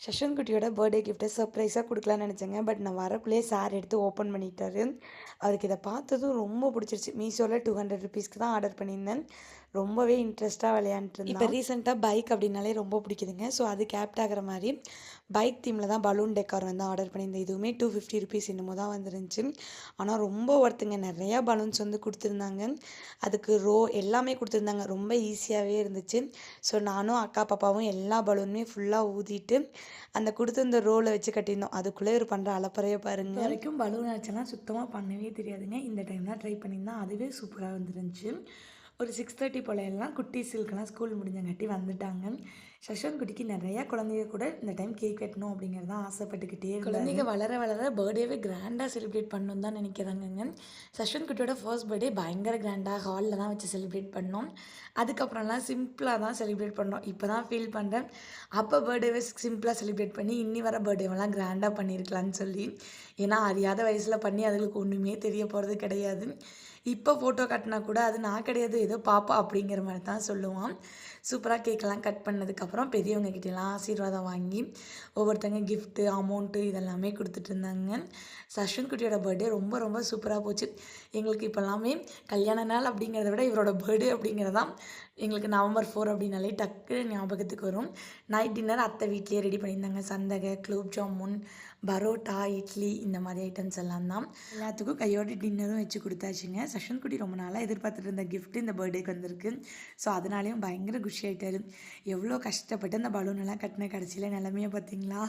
சஷன் குட்டியோட பர்த்டே கிஃப்ட்டை சர்ப்ரைஸாக கொடுக்கலான்னு நினச்சேங்க. பட் நான் வரக்குள்ளேயே சார் எடுத்து ஓப்பன் பண்ணிட்டாரு. அவருக்கு இதை பார்த்ததும் ரொம்ப பிடிச்சிருச்சு. மீஷோவில் ₹200க்கு தான் ஆர்டர் பண்ணியிருந்தேன். ரொம்பவே இன்ட்ரெஸ்ட்டாக விளையாண்டுட்டு இருந்தான். இப்போ ரீசெண்டாக பைக் அப்படின்னாலே ரொம்ப பிடிக்குதுங்க. ஸோ அதுக்கு ஆப்ட் ஆகிற மாதிரி பைக் தீமில் தான் பலூன் டெக்கார் வந்து ஆர்டர் பண்ணியிருந்தேன். இதுவுமே ₹250 என்னமோ தான் வந்துருந்துச்சு. ஆனால் ரொம்ப ஒர்த்துங்க. நிறையா பலூன்ஸ் வந்து கொடுத்துருந்தாங்க. அதுக்கு எல்லாமே கொடுத்துருந்தாங்க. ரொம்ப ஈஸியாகவே இருந்துச்சு. ஸோ நானும் அக்கா பாப்பாவும் எல்லா பலூனுமே ஃபுல்லாக ஊதிட்டு அந்த கொடுத்துருந்த ரோலை வச்சு கட்டியிருந்தோம். அதுக்குள்ளே ஒரு பண்ணுற அலப்பறையை பாருங்கள். வரைக்கும் பலூன் ஆச்செல்லாம் சுத்தமாக பண்ணவே தெரியாதுங்க. இந்த டைம் தான் ட்ரை பண்ணியிருந்தேன். அதுவே சூப்பராக வந்துருந்துச்சு. ஒரு 6:30 போல எல்லாம் குட்டீஸுக்கெல்லாம் ஸ்கூல் முடிஞ்சங்காட்டி வந்துட்டாங்க. சஷன் குட்டிக்கு நிறையா குழந்தைங்க கூட இந்த டைம் கேக் வெட்டணும் அப்படிங்கிறத ஆசைப்பட்டுக்கிட்டே இருந்தாங்க. குழந்தைங்க வளர வளர பர்த்டேவே கிராண்டாக செலிப்ரேட் பண்ணணும் தான் நினைக்கிறாங்கங்க. சஷன் குட்டியோட ஃபர்ஸ்ட் பர்த்டே பயங்கர கிராண்டாக ஹாலில் தான் வச்சு செலிப்ரேட் பண்ணோம். அதுக்கப்புறம்லாம் சிம்பிளாக தான் செலிப்ரேட் பண்ணோம். இப்போ தான் ஃபீல் பண்ணுறேன், அப்போ பர்த்டேவே சிம்பிளாக செலிப்ரேட் பண்ணி இன்னி வர பர்த்டேவெல்லாம் கிராண்டாக பண்ணியிருக்கலான்னு சொல்லி. ஏன்னா அறியாத வயசில் பண்ணி அதுகளுக்கு ஒன்றுமே தெரிய போகிறது கிடையாது. இப்போ ஃபோட்டோ காட்டினா கூட அது நான் கிடையாது, ஏதோ பாப்பா அப்படிங்கிற மாதிரி தான் சொல்லுவான். சூப்பராக கேக்கெல்லாம் கட் பண்ணதுக்கப்புறம் பெரியவங்க கிட்டலாம் ஆசீர்வாதம் வாங்கி ஒவ்வொருத்தங்க கிஃப்ட்டு, அமௌண்ட்டு இதெல்லாமே கொடுத்துட்டு இருந்தாங்க. சஷ்வன் குட்டியோட பர்த்டே ரொம்ப ரொம்ப சூப்பராக போச்சு. எங்களுக்கு இப்போல்லாமே கல்யாண நாள் அப்படிங்கிறத விட இவரோட பர்த்டே அப்படிங்கிறது தான் எங்களுக்கு நவம்பர் 4 அப்படின்னாலே டக்கு ஞாபகத்துக்கு வரும். நைட் டின்னர் அத்தை வீட்லேயே ரெடி பண்ணியிருந்தாங்க. சந்தகை, குலோப் ஜாமுன், பரோட்டா, இட்லி இந்த மாதிரி ஐட்டம்ஸ் எல்லாம் தான். எல்லாத்துக்கும் கையோட டின்னரும் வச்சு கொடுத்தாச்சுங்க. சஷன் குட்டி ரொம்ப நாளாக எதிர்பார்த்துட்டு இருந்த கிஃப்ட் இந்த பர்த்டேக்கு வந்திருக்கு. ஸோ அதனாலேயும் பயங்கர குஷி ஆகிட்டாரு. எவ்வளோ கஷ்டப்பட்டு அந்த பலூனெல்லாம் கட்டின கடைசியில் நிலமையை பார்த்தீங்களா?